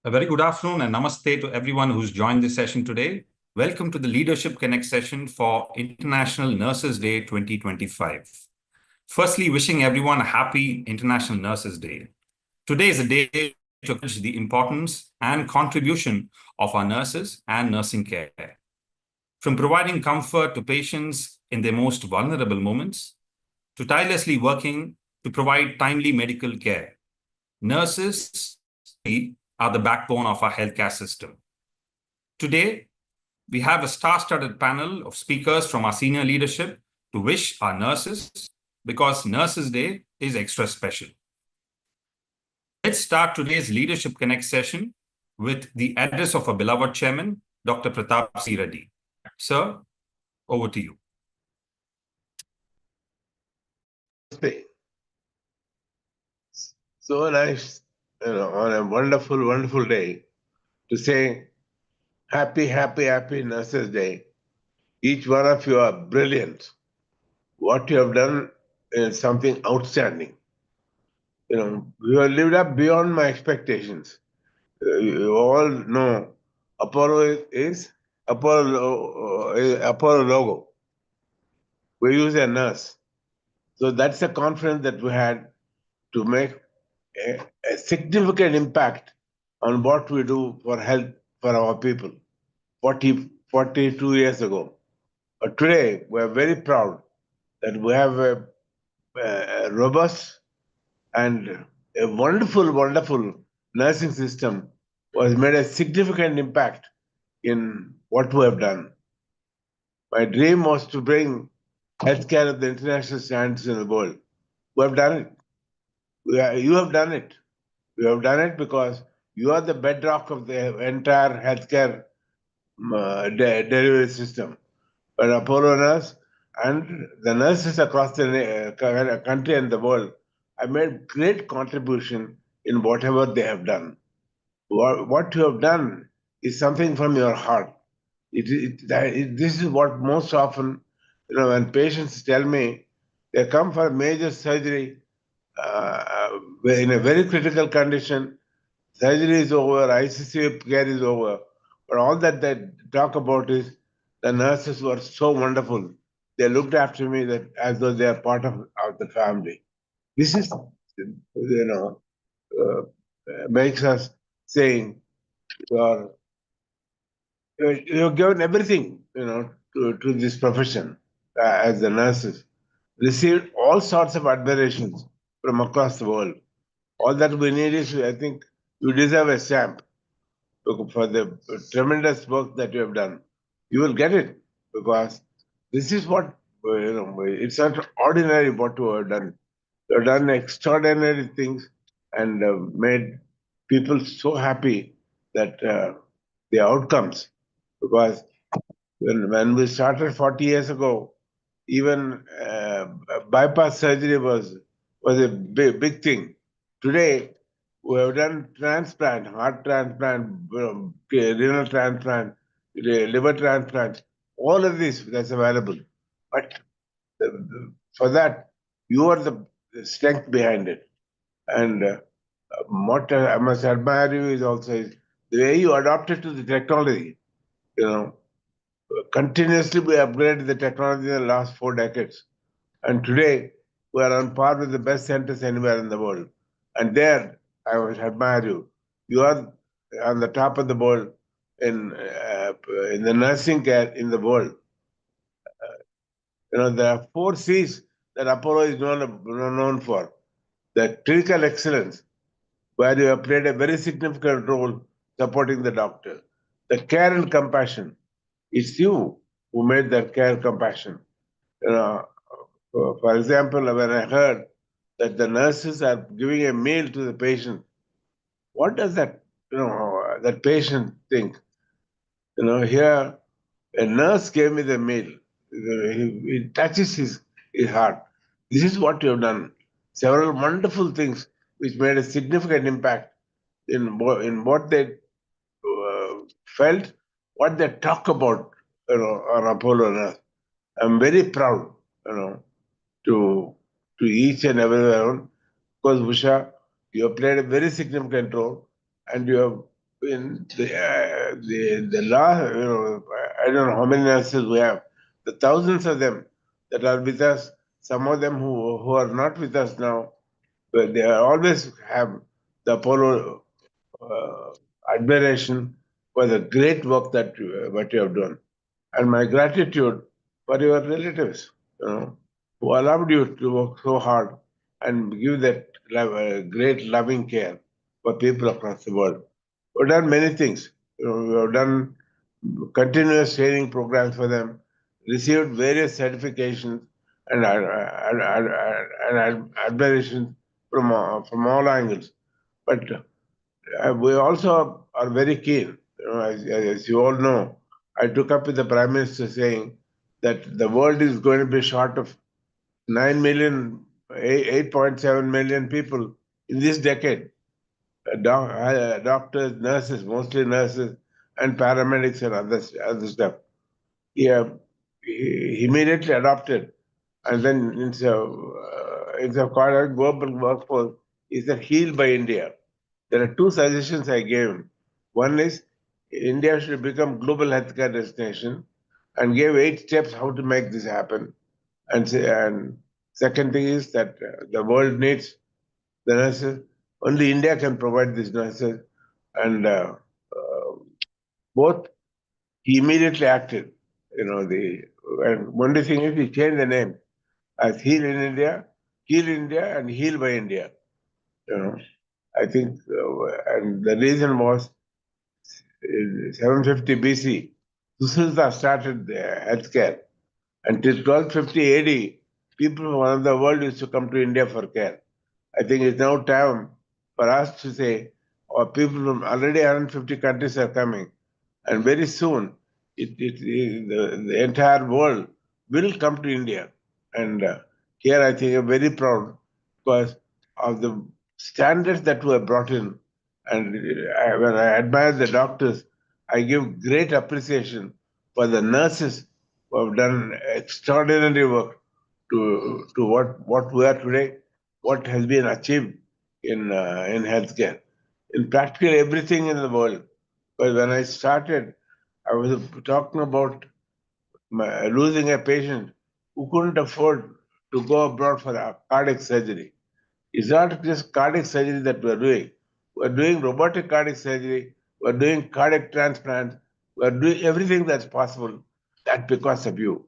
A very good afternoon and namaste to everyone who's joined this session today. Welcome to the Leadership Connect session for International Nurses Day 2025. Firstly, wishing everyone a happy International Nurses Day. Today is a day to acknowledge the importance and contribution of our nurses and nursing care. From providing comfort to patients in their most vulnerable moments, to tirelessly working to provide timely medical care, nurses are the backbone of our healthcare system. Today, we have a star-studded panel of speakers from our senior leadership to wish our nurses, because Nurses Day is extra special. Let's start today's Leadership Connect session with the address of our beloved chairman, Dr. Pratap C. Reddy. Sir, over to you. So nice, on a wonderful, wonderful day to say happy Nurses Day. Each one of you are brilliant. What you have done is something outstanding. You have lived up beyond my expectations. You all know Apollo is Apollo logo. We use a nurse. So that's the confidence that we had to make a significant impact on what we do for health for our people 42 years ago. But today, we're very proud that we have a robust and a wonderful, wonderful nursing system was made a significant impact in what we have done. My dream was to bring healthcare of the international standards in the world. We have done it. You have done it. You have done it because you are the bedrock of the entire healthcare delivery system. But Apollo Nurse and the nurses across the country and the world have made great contribution in whatever they have done. What you have done is something from your heart. This is what most often, when patients tell me they come for a major surgery in a very critical condition, surgery is over, ICU care is over, but all that they talk about is the nurses were so wonderful. They looked after me as though they are part of the family. This is, makes us saying you're given everything, to this profession as the nurses. Received all sorts of admirations from across the world. All that we need is, I think, you deserve a stamp for the tremendous work that you have done. You will get it because this is what, it's not ordinary what you have done. You have done extraordinary things and made people so happy that the outcomes, because when we started 40 years ago, even bypass surgery was a big thing. Today, we have done transplant, heart transplant, renal transplant, liver transplant, all of this that's available. But for that, you are the strength behind it. And what I must admire you is also the way you adopted to the technology. Continuously we upgraded the technology in the last 4 decades. And today, we are on par with the best centers anywhere in the world. And there, I would admire you. You are on the top of the world in the nursing care in the world. There are 4 C's that Apollo is known for. The clinical excellence, where you have played a very significant role supporting the doctor. The care and compassion, it's you who made that care and compassion. For example, when I heard that the nurses are giving a meal to the patient, what does that patient think? Here a nurse gave me the meal. It touches his heart. This is what you have done. Several wonderful things which made a significant impact in what they felt, what they talk about, on Apollo Nurse. I'm very proud, to each and every one, because Usha, you have played a very significant role, and you have in the last, I don't know how many nurses we have, the thousands of them that are with us, some of them who are not with us now, but they always have the Apollo admiration for the great work that what you have done, and my gratitude for your relatives, who allowed you to work so hard and give that great loving care for people across the world. We've done many things. We have done continuous training programs for them, received various certifications and admirations from all angles. But we also are very keen. As you all know, I took up with the Prime Minister saying that the world is going to be short of 9 million, 8.7 million people in this decade. Doctors, nurses, mostly nurses, and paramedics and other stuff. He immediately adopted, and then it's a called global workforce is a healed by India. There are two suggestions I gave him. One is India should become global healthcare destination, and gave 8 steps how to make this happen. And second thing is that the world needs the nurses. Only India can provide these nurses, and both he immediately acted. And one thing is he changed the name as Heal India, and Heal by India. You know, I think, and the reason was in 750 BC, Susilta started healthcare. Until 1250 AD, people from another world used to come to India for care. I think it's now time for us to say, or people from already 150 countries are coming, and very soon the entire world will come to India. And here I think I'm very proud because of the standards that were brought in. And when I admire the doctors, I give great appreciation for the nurses who have done extraordinary work to what we are today, what has been achieved in healthcare, in practically everything in the world. But when I started, I was talking about losing a patient who couldn't afford to go abroad for a cardiac surgery. It's not just cardiac surgery that we're doing. We're doing robotic cardiac surgery, we're doing cardiac transplants, we're doing everything that's possible. That because of you.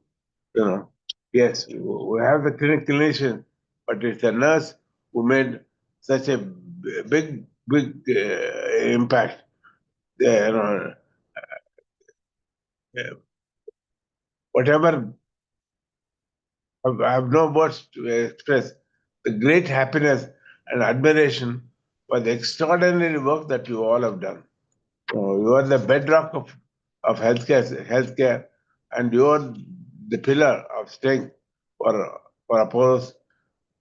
You know, yes, we have the clinician, but it's a nurse who made such a big impact. You know, whatever I have no words to express the great happiness and admiration for the extraordinary work that you all have done. You are the bedrock of healthcare, and you are the pillar of strength for Apollo's,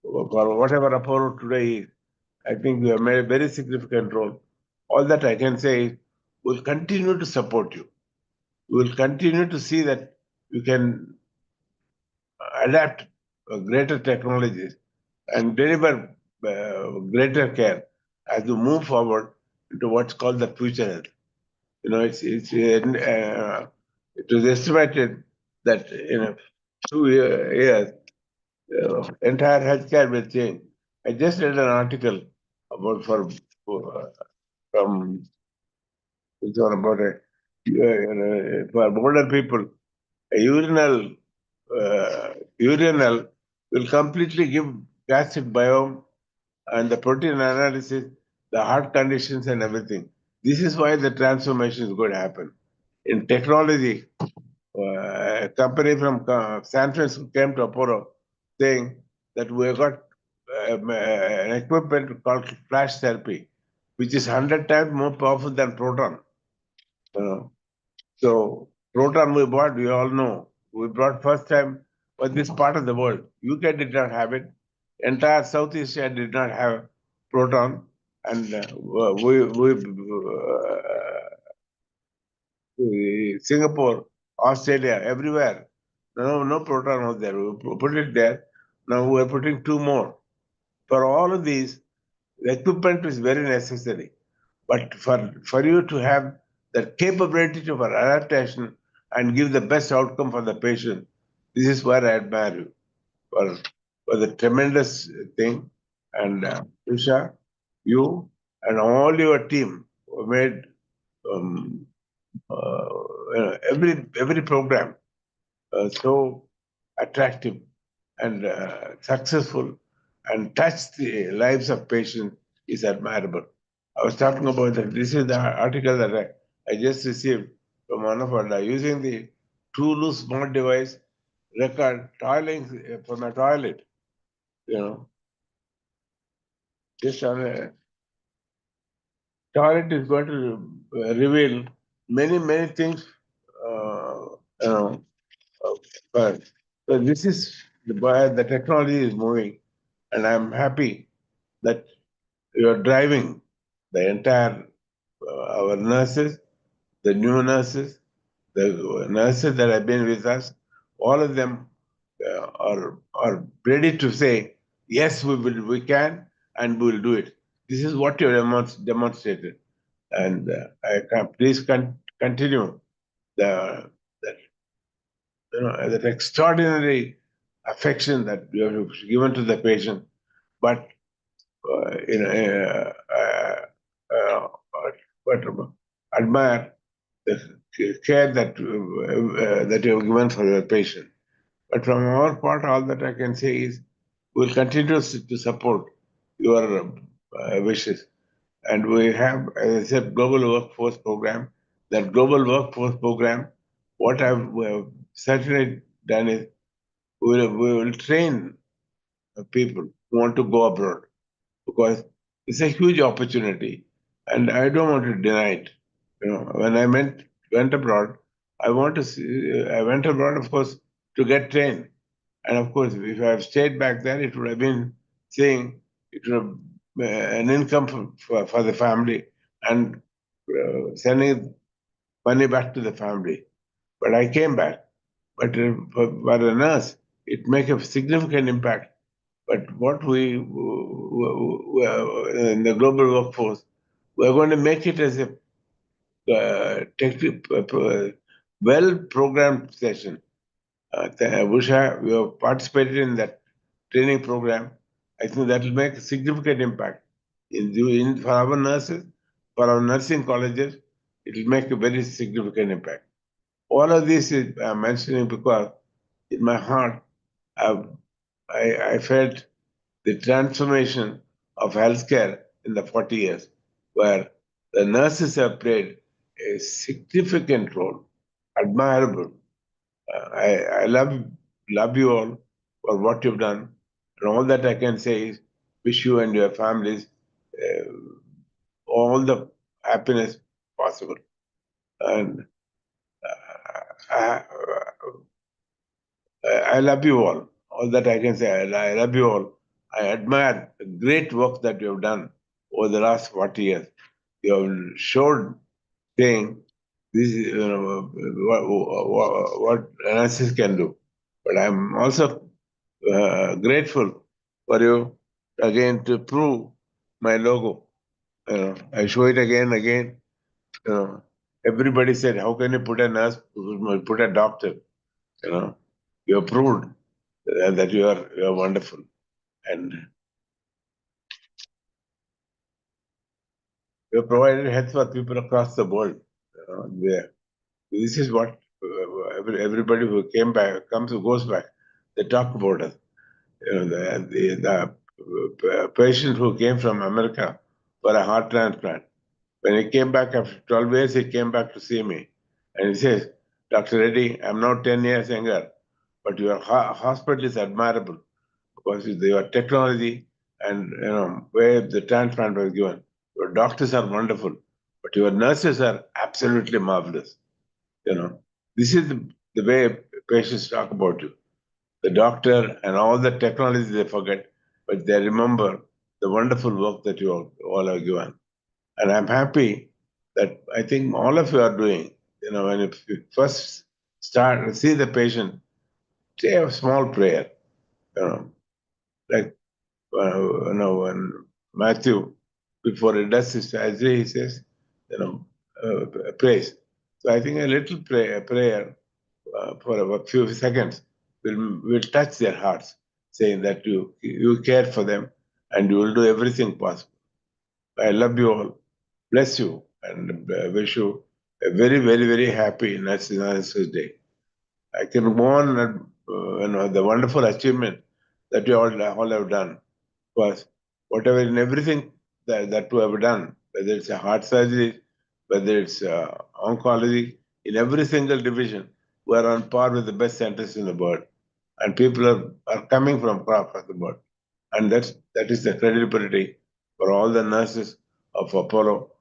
for whatever Apollo today is. I think you have made a very significant role. All that I can say is we'll continue to support you. We will continue to see that you can adapt greater technologies and deliver greater care as you move forward into what's called the future health. It was estimated that in a few years, entire healthcare will change. I just read an article about from it's all about for older people, a urinal will completely give gastric biome and the protein analysis, the heart conditions and everything. This is why the transformation is going to happen. In technology, a company from San Francisco came to Apollo saying that we have got an equipment called flash therapy, which is 100 times more powerful than proton. So proton we bought, we all know. We brought first time for this part of the world. UK did not have it. Entire Southeast Asia did not have proton, and Singapore, Australia, everywhere. No proton was there. We put it there. Now we are putting two more. For all of these, the equipment is very necessary. But for you to have the capability for adaptation and give the best outcome for the patient, this is where I admire you for the tremendous thing. And Usha, you and all your team made um, every program so attractive and successful and touch the lives of patients is admirable. I was talking about that. This is the article that I just received from one of our using the True smart device record toiling for my toilet. You know, just on a toilet is going to reveal many things. You know, but so this is where the technology is moving, and I'm happy that you're driving the entire our nurses, the new nurses, the nurses that have been with us, all of them are ready to say yes, we can, and we will do it. This is what you demonstrated, and I can please continue the that that extraordinary affection that you have given to the patient, but you know, but admire the care that you have given for the patient. But from our part, all that I can say is we'll continue to support your wishes. And we have, as I said, global workforce program. That global workforce program, what we have certainly done is we will train people who want to go abroad because it's a huge opportunity, and I don't want to deny it. When I went abroad, I went abroad, of course, to get trained, and of course, if I have stayed back there, it would have been saying it would have an income for the family and sending money back to the family. But I came back. But for a nurse, it makes a significant impact. But what in the global workforce, we're going to make it as a well-programmed session. Busha, we have participated in that training program. I think that will make a significant impact for our nurses, for our nursing colleges. It will make a very significant impact. All of this is I'm mentioning because in my heart, I've, I felt the transformation of healthcare in the 40 years, where the nurses have played a significant role, admirable. I love you all for what you've done, and all that I can say is wish you and your families uh, all the happiness possible. And uh, I love you all. All that I can say, I love you all. I admire the great work that you have done over the last 40 years. You have showed saying this is what analysis can do. But I'm also grateful for you again to prove my logo. I show it again and again. Everybody said, "How can you put a nurse, put a doctor?" You know, you have proved that you are wonderful, and you have provided health for people across the world. This is what everybody who came back comes who goes back. They talk about us. The patient who came from America for a heart transplant. When he came back after 12 years, he came back to see me, and he says, "Dr. Reddy, I'm now 10 years younger, but your hospital is admirable because your technology and where the transplant was given. Your doctors are wonderful, but your nurses are absolutely marvelous. This is the way patients talk about you. The doctor and all the technology they forget, but they remember the wonderful work that you all have given. And I'm happy that I think all of you are doing. When you first start see the patient, say a small prayer. Like when Matthew before he does his surgery, he says, praise. So I think a little prayer for a few seconds will touch their hearts, saying that you care for them and you will do everything possible. I love you all, bless you, and wish you a very, very, very happy Nurses Day. I can go on and the wonderful achievement that you all have done was whatever in everything that you have done, whether it's a heart surgery, whether it's oncology, in every single division, we are on par with the best centers in the world. And people are coming from across the world. And that is the credibility for all the nurses of Apollo.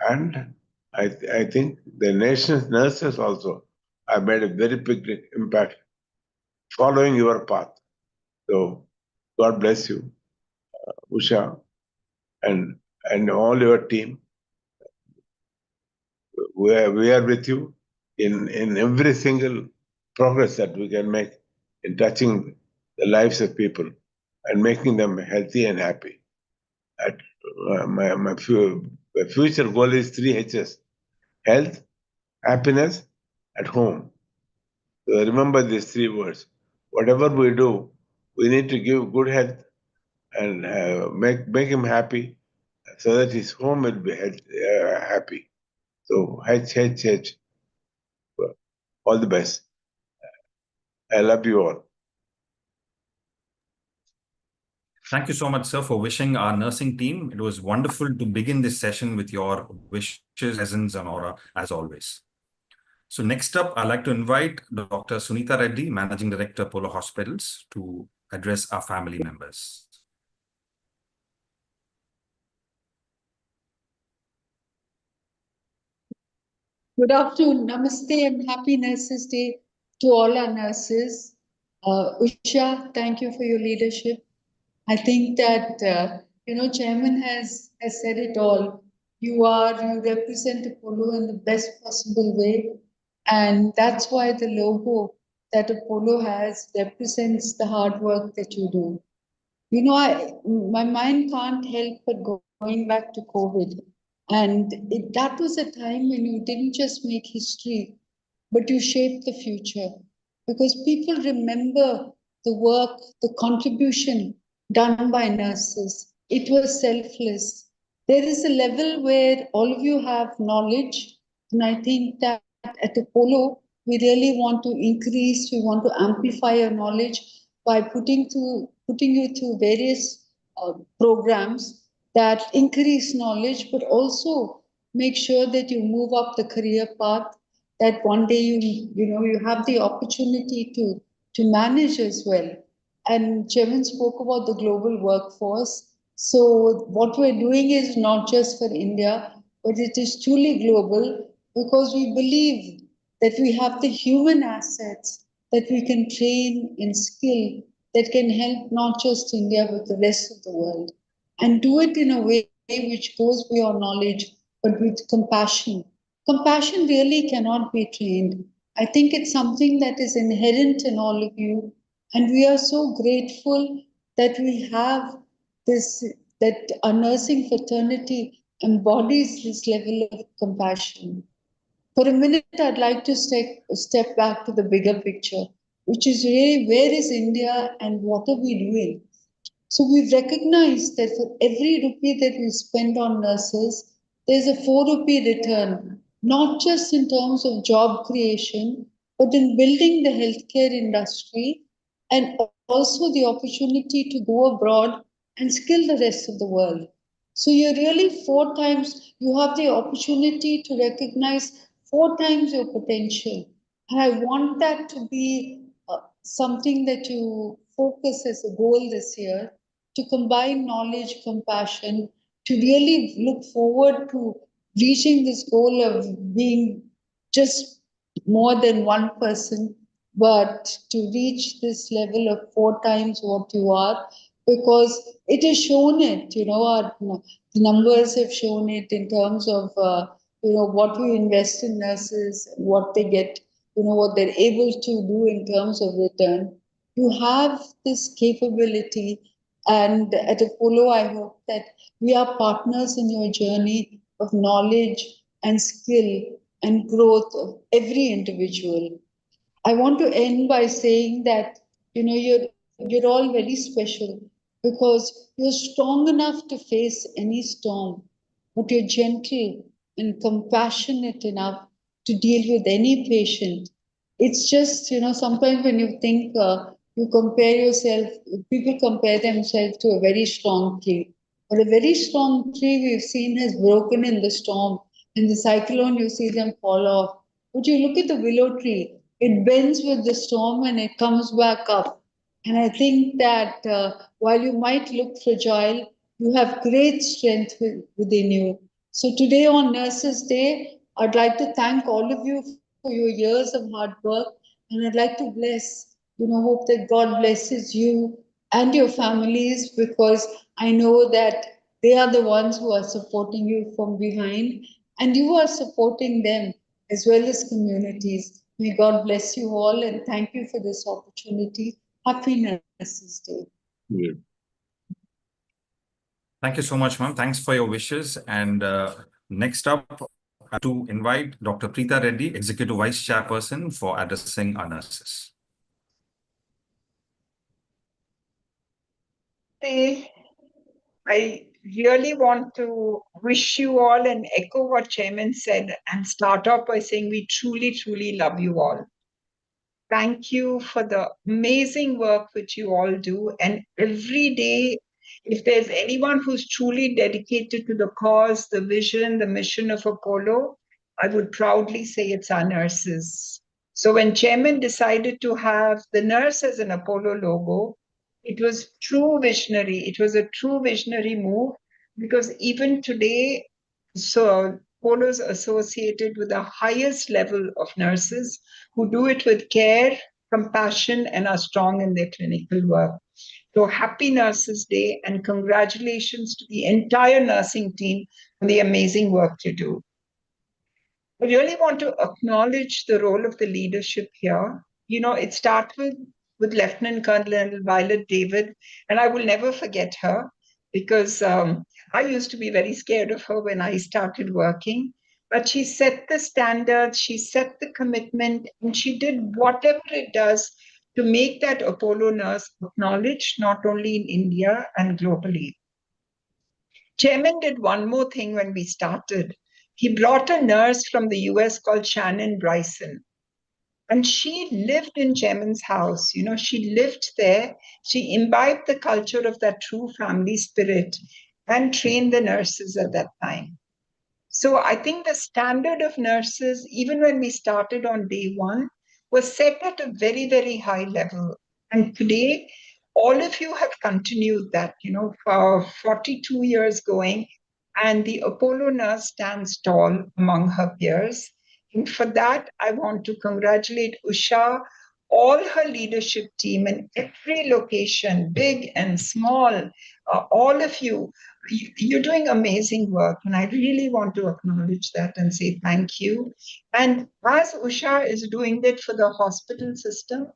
And I think the nation's nurses also have made a very big impact following your path. So God bless you, Usha, and all your team. We are with you in every single progress that we can make in touching the lives of people and making them healthy and happy. At, my future goal is 3 H's: health, happiness, at home. So remember these 3 words. Whatever we do, we need to give good health and make him happy so that his home will be happy. So H. All the best. I love you all. Thank you so much, sir, for wishing our nursing team. It was wonderful to begin this session with your wishes, presence, and aura, as always. So next up, I'd like to invite Dr. Sunita Reddy, Managing Director, Apollo Hospitals, to address our family members. Good afternoon, namaste, and happy Nurses Day to all our nurses. Usha, thank you for your leadership. I think that, Chairman has said it all. You represent Apollo in the best possible way. And that's why the logo that Apollo has represents the hard work that you do. My mind can't help but going back to COVID. And that was a time when you didn't just make history, but you shaped the future. Because people remember the work, the contribution done by nurses. It was selfless. There is a level where all of you have knowledge. And I think that at Apollo, we really want to increase, we want to amplify your knowledge by putting you through various programs that increase knowledge, but also make sure that you move up the career path, that one day you have the opportunity to manage as well. And Chairman spoke about the global workforce. So what we're doing is not just for India, but it is truly global because we believe that we have the human assets that we can train in skill that can help not just India, but the rest of the world. And do it in a way which goes beyond knowledge, but with compassion. Compassion really cannot be trained. I think it's something that is inherent in all of you. And we are so grateful that we have this, that our nursing fraternity embodies this level of compassion. For a minute, I'd like to step back to the bigger picture, which is really where is India and what are we doing? So we've recognized that for every rupee that we spend on nurses, there's a 4 rupee return, not just in terms of job creation, but in building the healthcare industry and also the opportunity to go abroad and skill the rest of the world. So you're really 4 times, you have the opportunity to recognize 4 times your potential. And I want that to be something that you focus as a goal this year, to combine knowledge, compassion, to really look forward to reaching this goal of being just more than one person, but to reach this level of 4 times what you are, because it has shown it, the numbers have shown it in terms of, what we invest in nurses, what they get, what they're able to do in terms of return. You have this capability And at Apollo, I hope that we are partners in your journey of knowledge and skill and growth of every individual. I want to end by saying that you're all very special because you're strong enough to face any storm, but you're gentle and compassionate enough to deal with any patient. It's just sometimes when you think you compare yourself, people compare themselves to a very strong tree, but a very strong tree we've seen has broken in the storm. In the cyclone, you see them fall off. But you look at the willow tree, it bends with the storm and it comes back up. And I think that while you might look fragile, you have great strength within you. So today on Nurses Day, I'd like to thank all of you for your years of hard work. And I'd like to hope that God blesses you and your families because I know that they are the ones who are supporting you from behind and you are supporting them as well as communities. May God bless you all and thank you for this opportunity. Happy Nurses Day. Yeah. Thank you so much, ma'am. Thanks for your wishes. And next up, to invite Dr. Preeta Reddy, Executive Vice Chairperson, for addressing our nurses. I really want to wish you all and echo what Chairman said and start off by saying we truly, truly love you all. Thank you for the amazing work which you all do. And every day, if there's anyone who's truly dedicated to the cause, the vision, the mission of Apollo, I would proudly say it's our nurses. So when Chairman decided to have the nurse as an Apollo logo, it was true visionary. It was a true visionary move because even today, so Apollo is associated with the highest level of nurses who do it with care, compassion, and are strong in their clinical work. So happy Nurses Day and congratulations to the entire nursing team on the amazing work you do. I really want to acknowledge the role of the leadership here. It starts with Lieutenant Colonel Violet David, and I will never forget her because I used to be very scared of her when I started working. But she set the standards, she set the commitment, and she did whatever it does to make that Apollo nurse acknowledged not only in India and globally. Chairman did one more thing when we started. He brought a nurse from the US called Shannon Bryson. And she lived in Chairman's house. She lived there. She imbibed the culture of that true family spirit and trained the nurses at that time. So I think the standard of nurses, even when we started on day one, was set at a very, very high level. And today, all of you have continued that, for 42 years going, and the Apollo nurse stands tall among her peers. And for that, I want to congratulate Usha, all her leadership team in every location, big and small, all of you. You're doing amazing work, and I really want to acknowledge that and say thank you. And as Usha is doing that for the hospital system,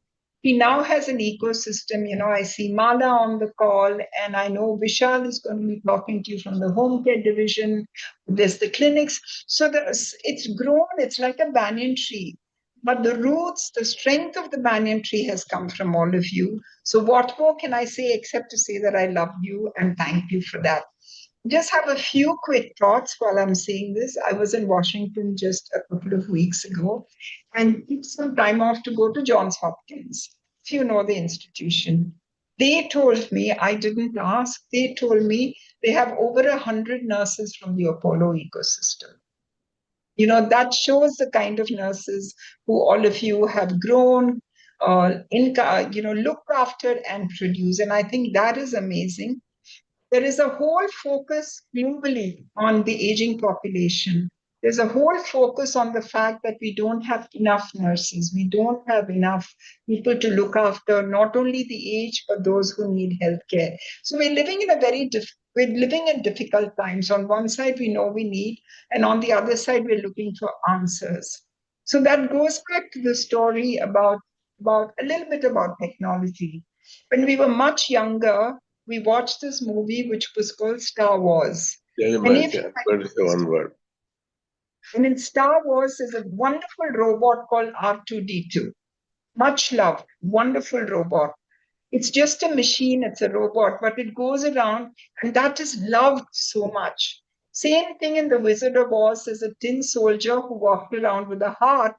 he now has an ecosystem. I see Mala on the call, and I know Vishal is going to be talking to you from the home care division. There's the clinics. So it's grown, it's like a banyan tree. But the roots, the strength of the banyan tree has come from all of you. So what more can I say except to say that I love you and thank you for that. Just have a few quick thoughts while I'm saying this. I was in Washington just a couple of weeks ago and took some time off to go to Johns Hopkins, if you know the institution. They told me, I didn't ask, they told me they have over 100 nurses from the Apollo ecosystem. That shows the kind of nurses who all of you have grown, looked after and produced. And I think that is amazing. There is a whole focus globally on the aging population. There's a whole focus on the fact that we don't have enough nurses. We don't have enough people to look after not only the age, but those who need healthcare. So we're living in we're living in difficult times. On one side, we know we need, and on the other side, we're looking for answers. So that goes back to the story about a little bit about technology. When we were much younger, we watched this movie which was called Star Wars. Very Many much, of you yeah. might But it's one word. And in Star Wars, there's a wonderful robot called R2D2. Much loved, wonderful robot. It's just a machine, it's a robot, but it goes around and that is loved so much. Same thing in The Wizard of Oz. There's a tin soldier who walked around with a heart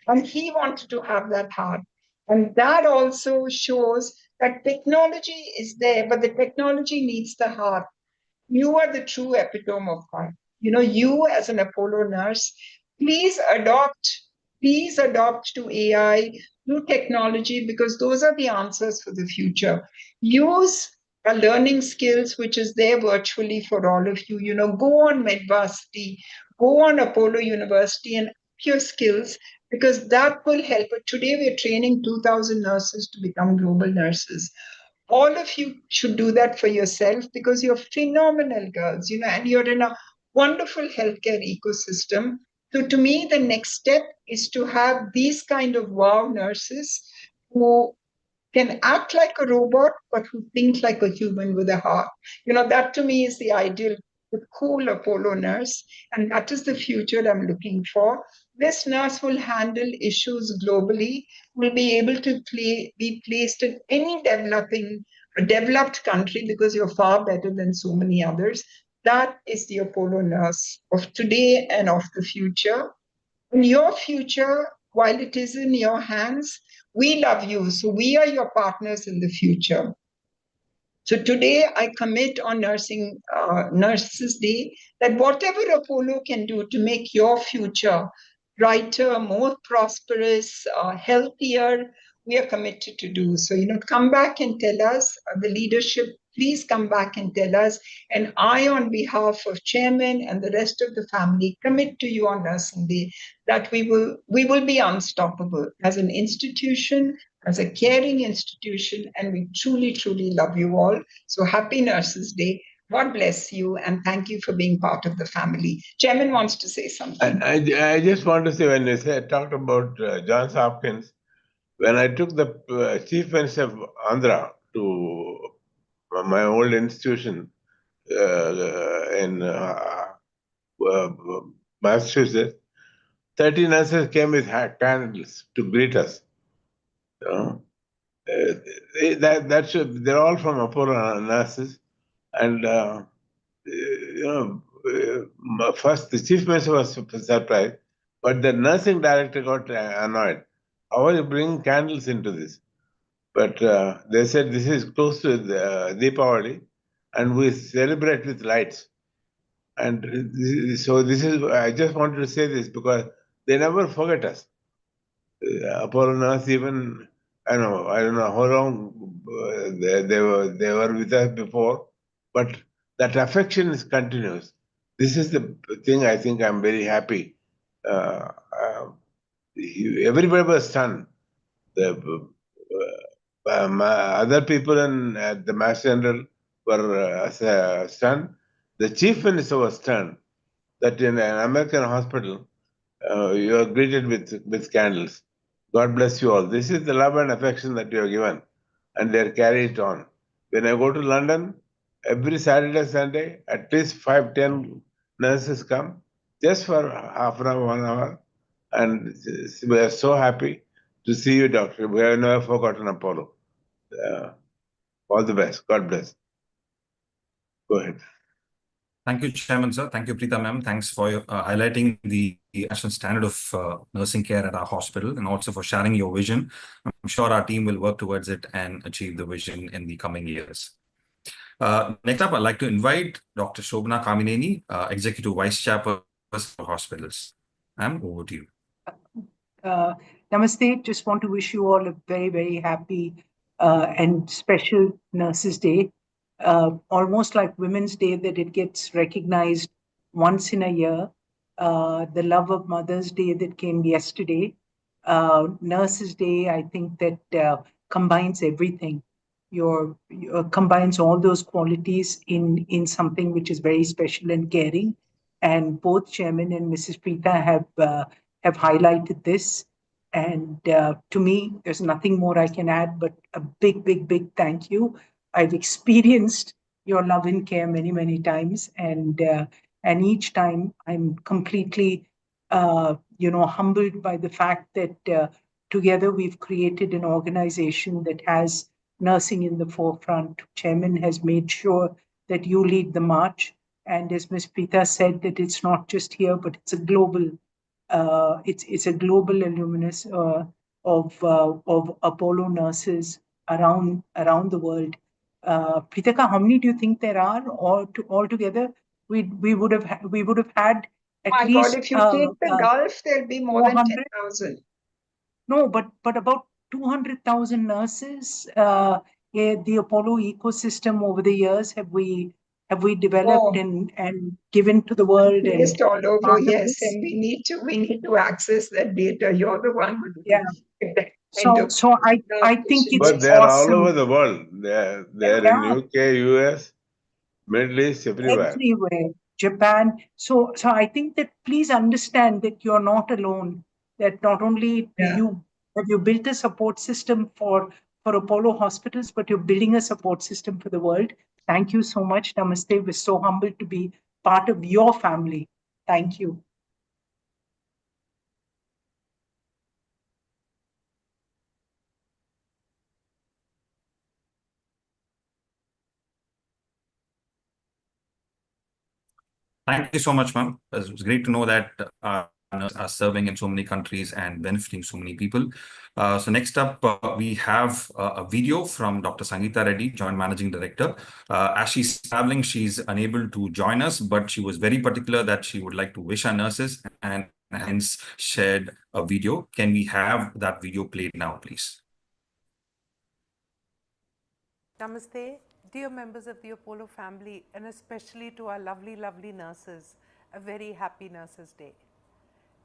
and he wanted to have that heart. And that also shows that technology is there, but the technology needs the heart. You are the true epitome of that. You as an Apollo nurse, please adopt to AI, new technology, because those are the answers for the future. Use a learning skills which is there virtually for all of you. Go on Medvarsity, go on Apollo University and up your skills because that will help. But today we're training 2,000 nurses to become global nurses. All of you should do that for yourself because you're phenomenal girls, and you're in a wonderful healthcare ecosystem. So to me, the next step is to have these kind of wow nurses who can act like a robot, but who think like a human with a heart. That to me is the ideal, the cool Apollo nurse. And that is the future I'm looking for. This nurse will handle issues globally, will be able to be placed in any developed country because you're far better than so many others. That is the Apollo nurse of today and of the future. In your future, while it is in your hands, we love you. So we are your partners in the future. So today I commit on Nurses Day that whatever Apollo can do to make your future brighter, more prosperous, healthier, we are committed to do. So, come back and tell us, the leadership, please come back and tell us. And I, on behalf of Chairman and the rest of the family, commit to you on Nursing Day that we will be unstoppable as an institution, as a caring institution, and we truly, truly love you all. So happy Nurses Day. God bless you, and thank you for being part of the family. Chairman wants to say something. I just want to say, when you talked about Johns Hopkins, when I took the chief minister of Andhra to my old institution in Massachusetts, 30 nurses came with candles to greet us. They're all from Apollo nurses, and first the chief minister was surprised, but the nursing director got annoyed. How are you bringing candles into this? But they said this is close to Deepavali, and we celebrate with lights. And so this is, I just wanted to say this because they never forget us. Apollo nurse, even, I don't know how long they were with us before, but that affection is continuous. This is the thing I think I'm very happy. Everybody was stunned. Other people in the Mass General were stunned. The chief minister was stunned that in an American hospital, you are greeted with candles. God bless you all. This is the love and affection that you are given, and they carry it on. When I go to London, every Saturday, Sunday, at least 5-10 nurses come just for half an hour, 1 hour, and we are so happy to see you, doctor. We have never forgotten Apollo. All the best. God bless. Go ahead. Thank you, Chairman, sir. Thank you, Preeta ma'am. Thanks for highlighting the national standard of nursing care at our hospital and also for sharing your vision. I'm sure our team will work towards it and achieve the vision in the coming years. Next up, I'd like to invite Dr. Shobana Kamineni, Executive Vice Chairperson for Hospitals. Ma'am, over to you. Namaste. Just want to wish you all a very, very happy and special Nurses Day. Almost like Women's Day, that it gets recognized once in a year. The love of Mother's Day that came yesterday. Nurses Day, I think that combines everything. Combines all those qualities in something which is very special and caring. And both Chairman and Mrs. Preeta have highlighted this. And to me, there's nothing more I can add, but a big, big, big thank you I've experienced your love and care many, many times, and each time I'm completely, humbled by the fact that together we've created an organization that has nursing in the forefront. Chairman has made sure that you lead the march, and as Ms. Pita said, that it's not just here, but it's a global, it's a global illuminous of Apollo nurses around the world. Pritaka, how many do you think there are altogether? We would have had at My least God, if you take the Gulf, there'll be more than 400. 10,000. No, but about 200,000 nurses. The Apollo ecosystem over the years have we developed and given to the world and Placed all over, part of yes, this? and we need to access that data. You're the one who Yeah. with that So kind of so I think it's But they are all over awesome. the world. They're in Yeah. UK, US, Middle East, everywhere. Everywhere, Japan. So I think that please understand that you're not alone. That not only have you built a support system for Apollo hospitals, but you're building a support system for the world. Thank you so much. Namaste. We're so humbled to be part of your family. Thank you. Thank you so much, ma'am. It was great to know that nurses are serving in so many countries and benefiting so many people. So next up, we have a video from Dr. Sangeeta Reddy, Joint Managing Director. As she's traveling, she's unable to join us, but she was very particular that she would like to wish our nurses and hence shared a video. Can we have that video played now, please? Namaste, dear members of the Apollo family, and especially to our lovely, lovely nurses, a very happy Nurses Day.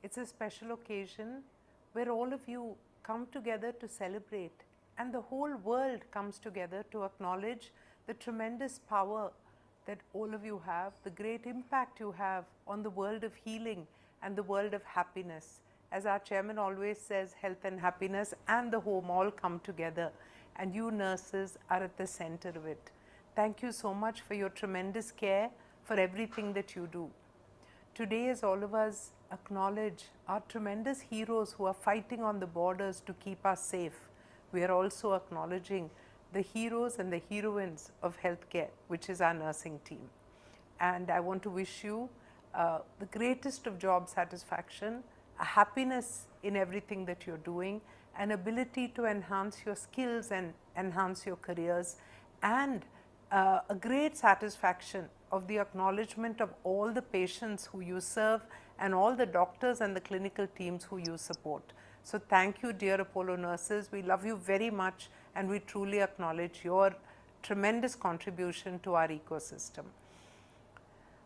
It's a special occasion where all of you come together to celebrate, and the whole world comes together to acknowledge the tremendous power that all of you have, the great impact you have on the world of healing and the world of happiness. As our chairman always says, health and happiness and the home all come together, and you nurses are at the center of it. Thank you so much for your tremendous care for everything that you do. Today, as all of us acknowledge our tremendous heroes who are fighting on the borders to keep us safe, we are also acknowledging the heroes and the heroines of healthcare, which is our nursing team. And I want to wish you the greatest of job satisfaction, a happiness in everything that you're doing, an ability to enhance your skills and enhance your careers, and a great satisfaction of the acknowledgement of all the patients who you serve and all the doctors and the clinical teams who you support. So thank you, dear Apollo nurses. We love you very much, and we truly acknowledge your tremendous contribution to our ecosystem.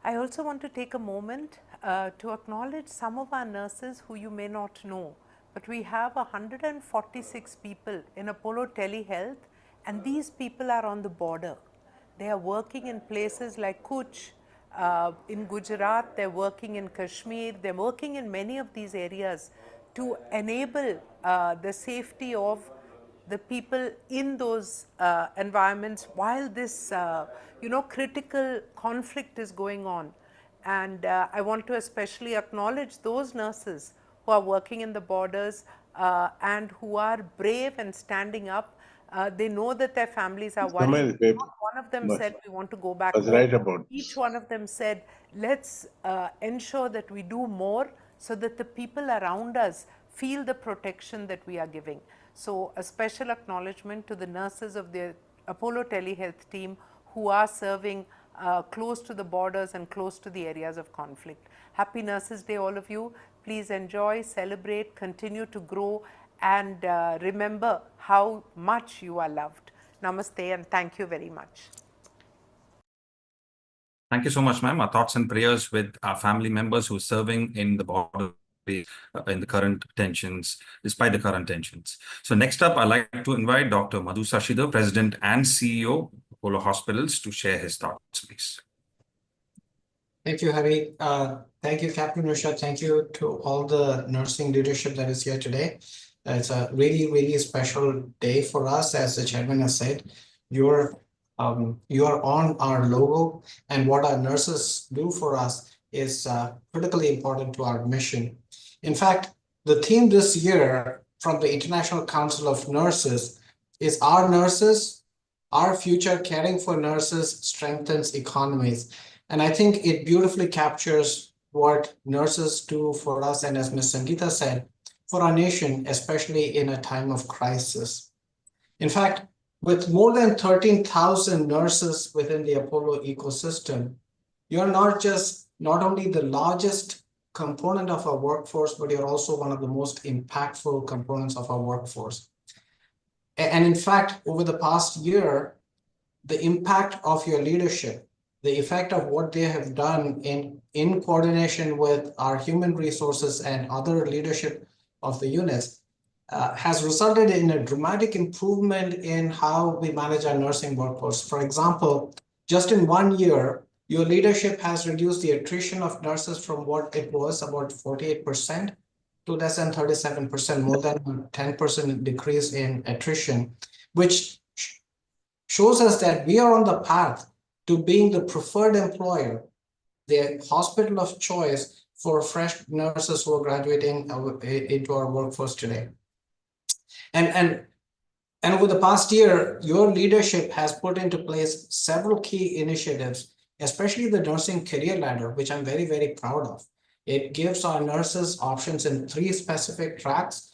I also want to take a moment to acknowledge some of our nurses who you may not know, but we have 146 people in Apollo Telehealth, and these people are on the border. They are working in places like Kutch, in Gujarat, they're working in Kashmir, they're working in many of these areas to enable the safety of the people in those environments while this critical conflict is going on. And I want to especially acknowledge those nurses who are working in the borders and who are brave and standing up. They know that their families are worried. One of them said, we want to go back home. Right about Each one of them said, let's ensure that we do more so that the people around us feel the protection that we are giving. So a special acknowledgement to the nurses of the Apollo Telehealth team who are serving close to the borders and close to the areas of conflict. Happy Nurses Day, all of you. Please enjoy, celebrate, continue to grow, and remember how much you are loved. Namaste, and thank you very much. Thank you so much, ma'am. Our thoughts and prayers with our family members who are serving in the border in the current tensions, despite the current tensions. So next up, I'd like to invite Dr. Madhu Sashidhar, President and CEO of Apollo Hospitals, to share his thoughts, please. Thank you, Hari. Thank you, Captain Usha. Thank you to all the nursing leadership that is here today. It's a really, really special day for us. As the chairman has said, your you are on our logo, and what our nurses do for us is critically important to our mission. In fact, the theme this year from the International Council of Nurses is Our Nurses, Our Future Caring for Nurses Strengthens Economies. And I think it beautifully captures what nurses do for us, and as Ms. Sangeeta said, for our nation, especially in a time of crisis. In fact, with more than 13,000 nurses within the Apollo ecosystem, you're not only the largest component of our workforce, but you're also one of the most impactful components of our workforce. And in fact, over the past year, the impact of your leadership, the effect of what they have done in coordination with our human resources and other leadership of the units has resulted in a dramatic improvement in how we manage our nursing workforce. For example, just in 1 year, your leadership has reduced the attrition of nurses from what it was, about 48%, to less than 37%, more than a 10% decrease in attrition, which shows us that we are on the path to being the preferred employer, the hospital of choice for fresh nurses who are graduating into our workforce today. And over the past year, your leadership has put into place several key initiatives, especially the nursing career ladder, which I'm very, very proud of. It gives our nurses options in 3 specific tracks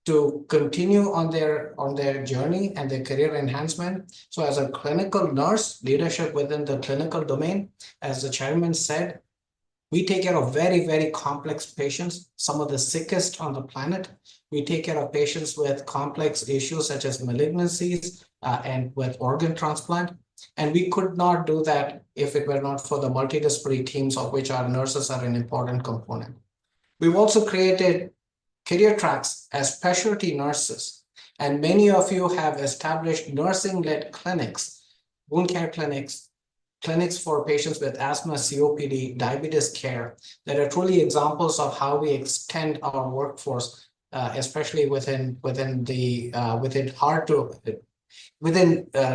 to continue on their journey and their career enhancement. So as a clinical nurse, leadership within the clinical domain, as the chairman said, we take care of very, very complex patients, some of the sickest on the planet. We take care of patients with complex issues such as malignancies and with organ transplant. And we could not do that if it were not for the multidisciplinary teams of which our nurses are an important component. We've also created career tracks as specialty nurses. And many of you have established nursing-led clinics, wound care clinics, clinics for patients with asthma, COPD, diabetes care, that are truly examples of how we extend our workforce, especially within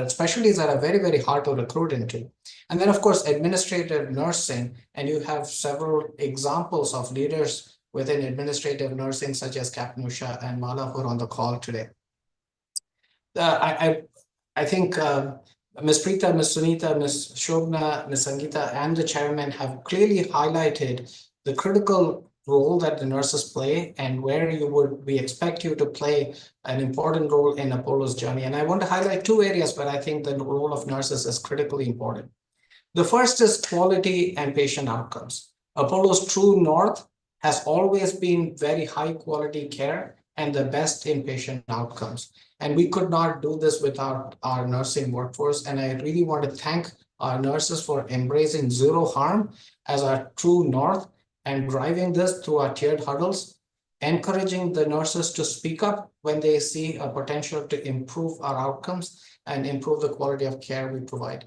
specialties that are very, very hard to recruit into. And then, of course, administrative nursing, and you have several examples of leaders within administrative nursing, such as Captain Usha and Mala, who are on the call today. I think Ms. Preeta, Ms. Sunita, Ms. Shobna, Ms. Sangeeta, and the chairman have clearly highlighted the critical role that the nurses play and where we expect you to play an important role in Apollo's journey. And I want to highlight 2 areas where I think the role of nurses is critically important. The first is quality and patient outcomes. Apollo's true north has always been very high quality care and the best in patient outcomes. And we could not do this without our nursing workforce. And I really want to thank our nurses for embracing zero harm as our true north and driving this through our tiered huddles, encouraging the nurses to speak up when they see a potential to improve our outcomes and improve the quality of care we provide.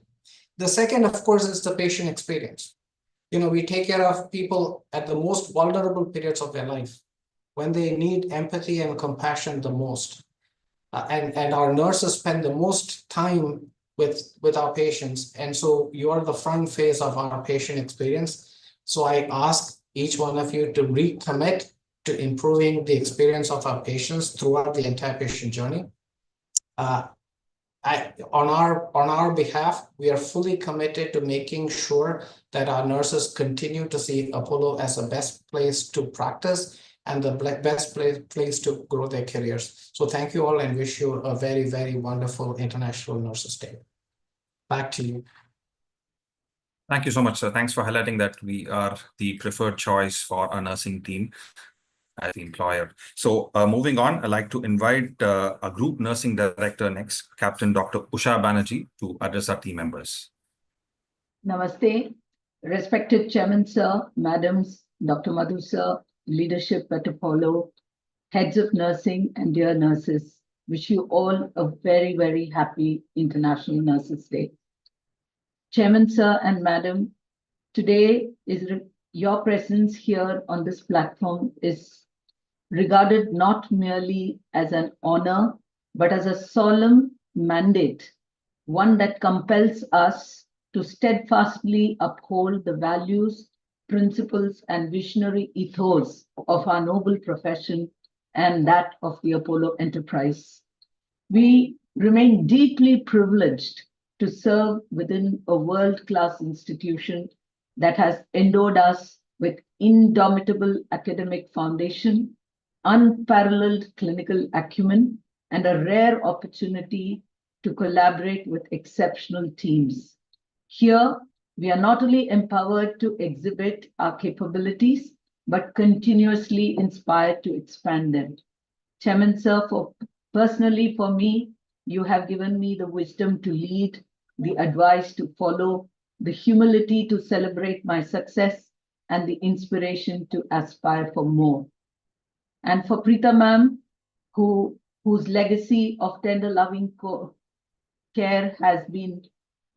The second, of course, is the patient experience. You know, we take care of people at the most vulnerable periods of their life, when they need empathy and compassion the most. And our nurses spend the most time with our patients. And so you are the front face of our patient experience. So I ask each one of you to recommit to improving the experience of our patients throughout the entire patient journey. On our behalf, we are fully committed to making sure that our nurses continue to see Apollo as the best place to practice and the best place to grow their careers. So thank you all and wish you a very, very wonderful International Nurses Day. Back to you. Thank you so much, sir. Thanks for highlighting that we are the preferred choice for our nursing team as the employer. So moving on, I'd like to invite a group nursing director next, Captain Dr. Usha Banerjee, to address our team members. Namaste, respected Chairman Sir, Madams, Dr. Madhu Sir, leadership at Apollo, heads of nursing and dear nurses. Wish you all a very, very happy International Nurses Day. Chairman Sir and Madam, today your presence here on this platform is regarded not merely as an honor, but as a solemn mandate one that compels us to steadfastly uphold the values, principles, and visionary ethos of our noble profession and that of the Apollo enterprise. We remain deeply privileged to serve within a world-class institution that has endowed us with indomitable academic foundation, unparalleled clinical acumen, and a rare opportunity to collaborate with exceptional teams. Here, we are not only empowered to exhibit our capabilities, but continuously inspired to expand them. Chairman, sir, personally for me, you have given me the wisdom to lead, the advice to follow, the humility to celebrate my success, and the inspiration to aspire for more. And for Preeta ma'am, whose legacy of tender loving care has been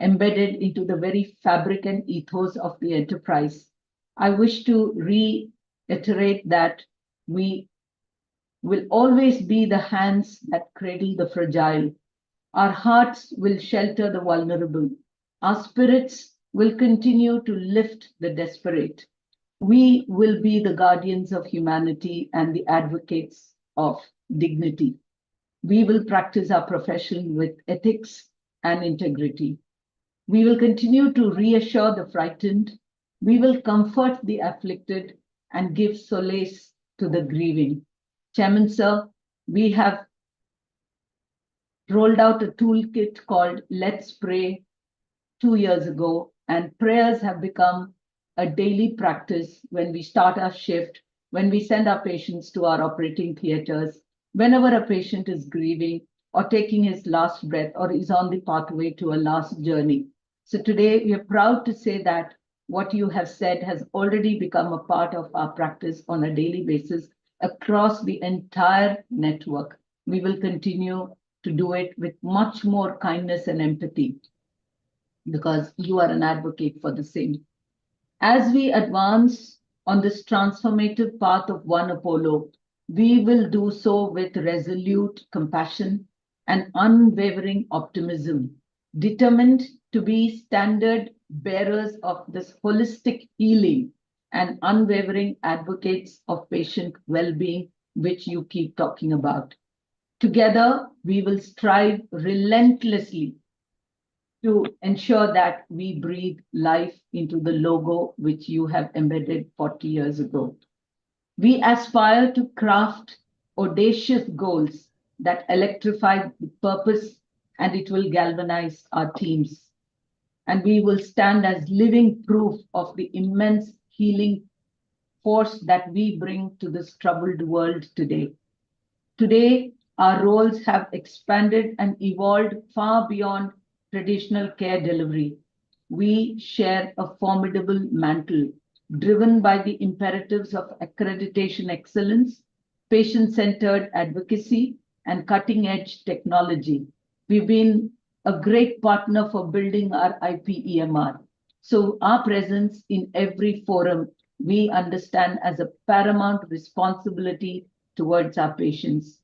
embedded into the very fabric and ethos of the enterprise, I wish to reiterate that we will always be the hands that cradle the fragile. Our hearts will shelter the vulnerable. Our spirits will continue to lift the desperate. We will be the guardians of humanity and the advocates of dignity. We will practice our profession with ethics and integrity. We will continue to reassure the frightened. We will comfort the afflicted and give solace to the grieving. Chairman, sir, we have rolled out a toolkit called Let's Pray 2 years ago, and prayers have become a daily practice when we start our shift, when we send our patients to our operating theaters, whenever a patient is grieving or taking his last breath or is on the pathway to a last journey. So today we are proud to say that what you have said has already become a part of our practice on a daily basis across the entire network. We will continue to do it with much more kindness and empathy because you are an advocate for the same. As we advance on this transformative path of One Apollo, we will do so with resolute compassion and unwavering optimism, determined to be standard bearers of this holistic healing and unwavering advocates of patient well-being, which you keep talking about. Together, we will strive relentlessly to ensure that we breathe life into the logo which you have embedded 40 years ago. We aspire to craft audacious goals that electrify the purpose, and it will galvanize our teams. And we will stand as living proof of the immense healing force that we bring to this troubled world today. Today, our roles have expanded and evolved far beyond traditional care delivery. We share a formidable mantle driven by the imperatives of accreditation excellence, patient-centered advocacy, and cutting-edge technology. We've been a great partner for building our IPEMR. So our presence in every forum, we understand as a paramount responsibility towards our patients.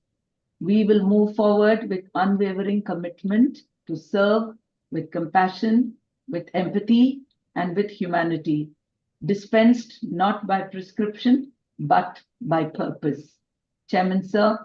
We will move forward with unwavering commitment to serve with compassion, with empathy, and with humanity, dispensed not by prescription, but by purpose. Chairman, sir,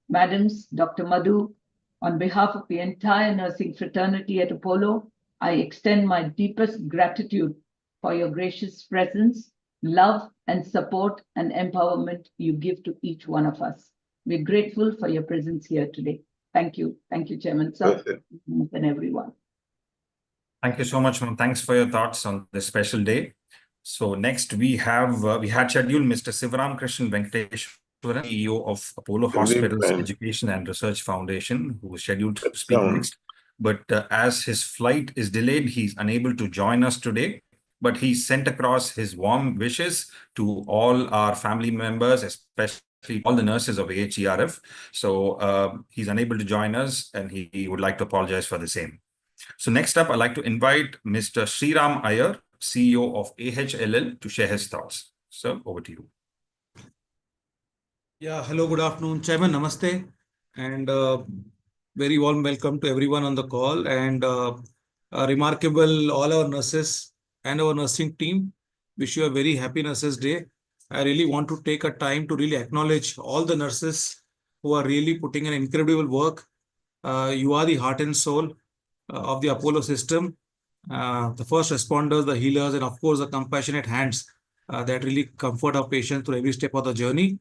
madams, Dr. Madhu, on behalf of the entire nursing fraternity at Apollo, I extend my deepest gratitude for your gracious presence, love, and support and empowerment you give to each one of us. We're grateful for your presence here today. Thank you. Thank you, Chairman, sir, and everyone. Thank you so much, ma'am. Thanks for your thoughts on this special day. So next we had scheduled Mr. Sivaram Krishnan Venkateshwaran, CEO of Apollo Hospitals Education and Research Foundation, who is scheduled to speak next. But as his flight is delayed, he's unable to join us today. But he sent across his warm wishes to all our family members, especially all the nurses of AHERF. So he's unable to join us, and he would like to apologize for the same. So next up, I'd like to invite Mr. Sriram Iyer, CEO of AHLL, to share his thoughts. So over to you. Yeah, hello, good afternoon, Chairman. Namaste. And Very warm welcome to everyone on the call and remarkable all our nurses and our nursing team. Wish you a very happy Nurses Day. I really want to take a time to really acknowledge all the nurses who are really putting an incredible work. You are the heart and soul of the Apollo system. The first responders, the healers, and of course the compassionate hands that really comfort our patients through every step of the journey.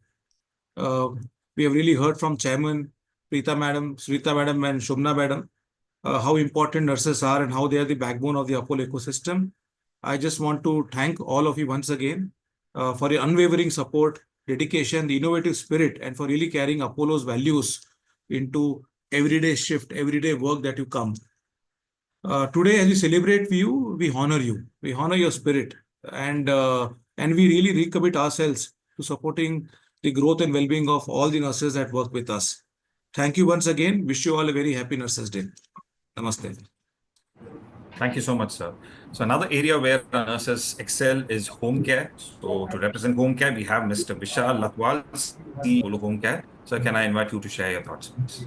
We have really heard from Chairman Preeta Madam, Srita Madam, and Shobna Madam how important nurses are and how they are the backbone of the Apollo ecosystem. I just want to thank all of you once again for your unwavering support, dedication, the innovative spirit, and for really carrying Apollo's values into everyday shift, everyday work that you come. Today, as we celebrate you, we honor you. We honor your spirit, and we really recommit ourselves to supporting the growth and well-being of all the nurses that work with us. Thank you once again. Wish you all a very happy Nurses Day. Namaste. Thank you so much, sir. So another area where nurses excel is home care. So to represent home care, we have Mr. Vishal Latwal, CEO of Home Care. So can I invite you to share your thoughts, please?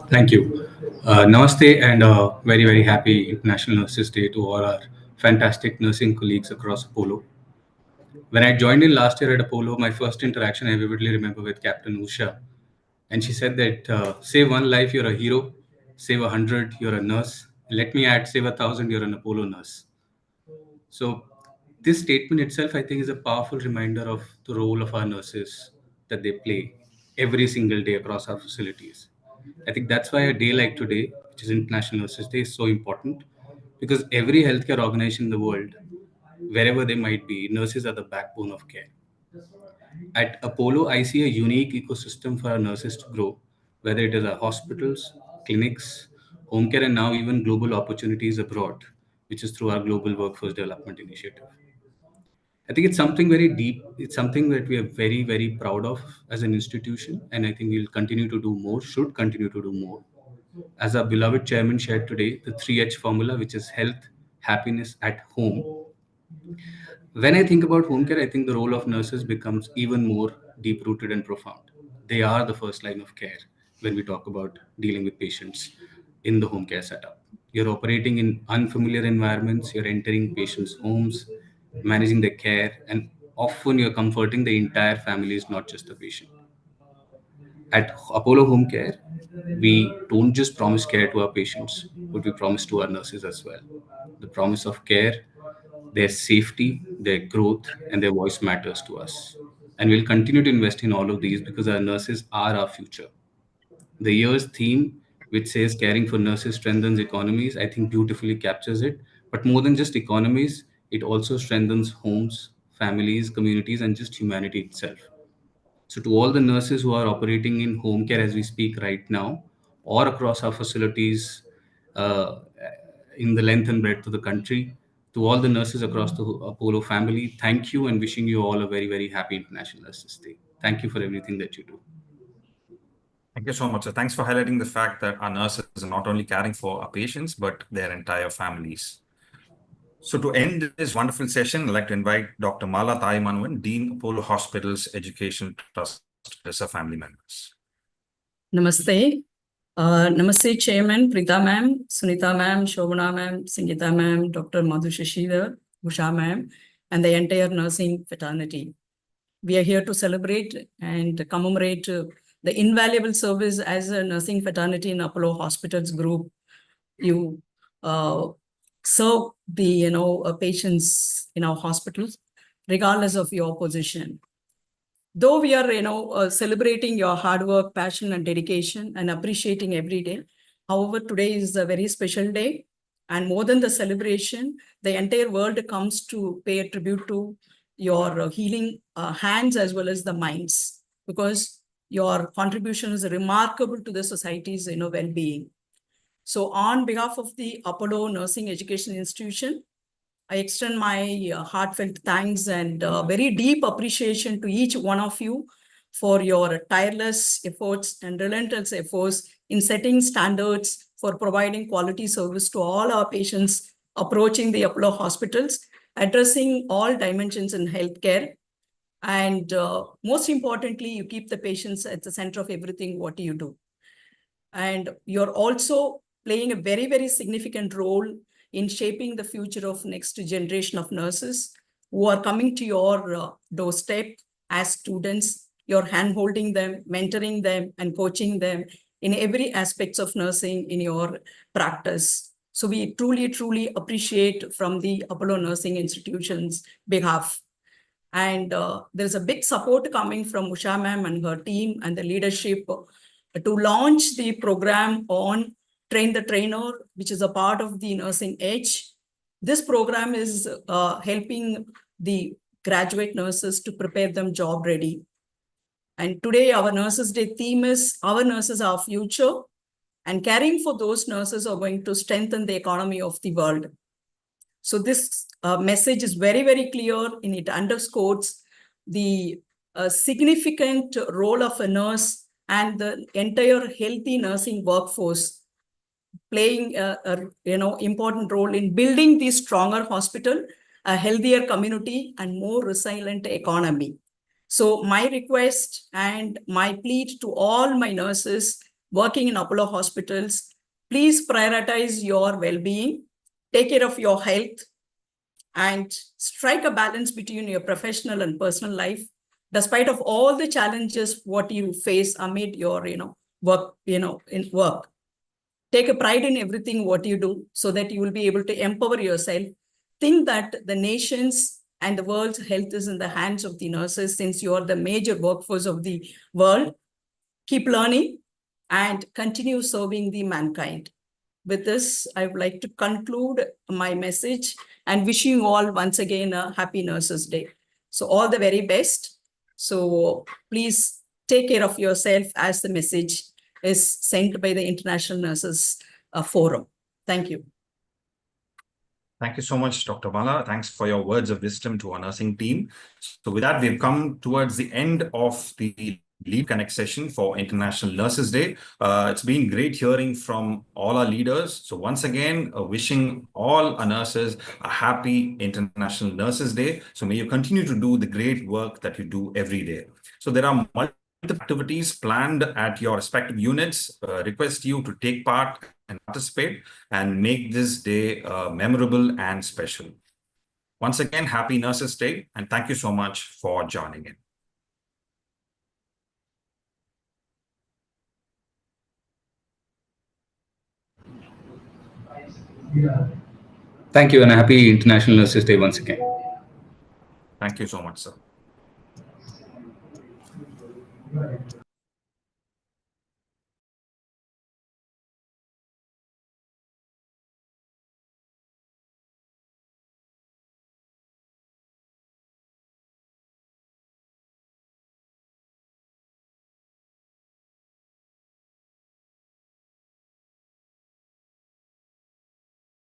Thank you. Namaste and very, very happy International Nurses Day to all our fantastic nursing colleagues across Apollo. When I joined in last year at Apollo, my first interaction I vividly remember with Captain Usha. And she said that save one life, you're a hero. Save 100, you're a nurse. Let me add, save 1,000, you're an Apollo nurse. So this statement itself, I think, is a powerful reminder of the role of our nurses that they play every single day across our facilities. I think that's why a day like today, which is International Nurses Day, is so important, because every healthcare organization in the world, wherever they might be, nurses are the backbone of care. At Apollo, I see a unique ecosystem for our nurses to grow, whether it is our hospitals, clinics, home care, and now even global opportunities abroad, which is through our Global Workforce Development Initiative. I think it's something very deep. It's something that we are very, very proud of as an institution. And I think we'll continue to do more, should continue to do more. As our beloved chairman shared today, the 3H formula, which is health, happiness at home. When I think about home care, I think the role of nurses becomes even more deep rooted and profound. They are the first line of care when we talk about dealing with patients in the home care setup. You're operating in unfamiliar environments, you're entering patients' homes, managing their care, and often you're comforting the entire families, not just the patient. At Apollo Home Care, we don't just promise care to our patients, but we promise to our nurses as well. The promise of care, their safety, their growth, and their voice matters to us. And we'll continue to invest in all of these because our nurses are our future. The year's theme, which says caring for nurses strengthens economies, I think beautifully captures it. But more than just economies, it also strengthens homes, families, communities, and just humanity itself. So to all the nurses who are operating in home care as we speak right now, or across our facilities uh, in the length and breadth of the country, to all the nurses across the Apollo family, thank you and wishing you all a very, very happy International Nurses Day. Thank you for everything that you do. Thank you so much, sir. Thanks for highlighting the fact that our nurses are not only caring for our patients, but their entire families. So to end this wonderful session, I'd like to invite Dr. Mala Thaimanwan, Dean, Apollo Hospitals Education Trust, as our family members. Namaste. Namaste, Chairman, Preeta ma'am, Sunita ma'am, Shobana ma'am, Singita ma'am, Dr. Madhu Shashidhar, Usha ma'am, and the entire nursing fraternity. We are here to celebrate and commemorate the invaluable service as a nursing fraternity in Apollo Hospitals Group. You serve the patients in our hospitals, regardless of your position. Though we are celebrating your hard work, passion, and dedication, and appreciating every day. However, today is a very special day, and more than the celebration, the entire world comes to pay a tribute to your healing hands as well as the minds, because your contribution is remarkable to the society's well-being. So on behalf of the Apollo Nursing Education Institution, I extend my heartfelt thanks and very deep appreciation to each one of you for your tireless efforts and relentless efforts in setting standards for providing quality service to all our patients approaching the Apollo hospitals, addressing all dimensions in healthcare. And most importantly, you keep the patients at the center of everything what you do. And you're also playing a very, very significant role in shaping the future of next generation of nurses who are coming to your doorstep as students. You're hand-holding them, mentoring them, and coaching them in every aspects of nursing in your practice. So we truly, truly appreciate from the Apollo Nursing Institution's behalf. And there's a big support coming from Usha ma'am and her team and the leadership to launch the program on Train the Trainer, which is a part of the Nursing Edge. This program is helping the graduate nurses to prepare them job ready. And today our Nurses Day theme is Our Nurses, Our Future. And caring for those nurses are going to strengthen the economy of the world. So this message is very, very clear, and it underscores the significant role of a nurse and the entire healthy nursing workforce playing a important role in building the stronger hospital, a healthier community, and more resilient economy. So my request and my plea to all my nurses working in Apollo hospitals, please prioritize your well-being, take care of your health, and strike a balance between your professional and personal life, despite of all the challenges what you face amid your work, in work. Take a pride in everything what you do so that you will be able to empower yourself. Think that the nation's and the world's health is in the hands of the nurses, since you are the major workforce of the world. Keep learning and continue serving the mankind. With this, I would like to conclude my message and wishing you all once again a happy Nurses Day. So all the very best. So please take care of yourself as the message is sent by the International Nurses Forum. Thank you. Thank you so much, Dr. Bala. Thanks for your words of wisdom to our nursing team. So with that, we've come towards the end of the Lead Connect session for International Nurses Day. It's been great hearing from all our leaders. So once again, wishing all our nurses a happy International Nurses Day. So may you continue to do the great work that you do every day. So there are multiple activities planned at your respective units. Request you to take part and participate and make this day memorable and special. Once again, happy Nurses Day, and thank you so much for joining in. Thank you, and a happy International Nurses Day once again. Thank you so much, sir.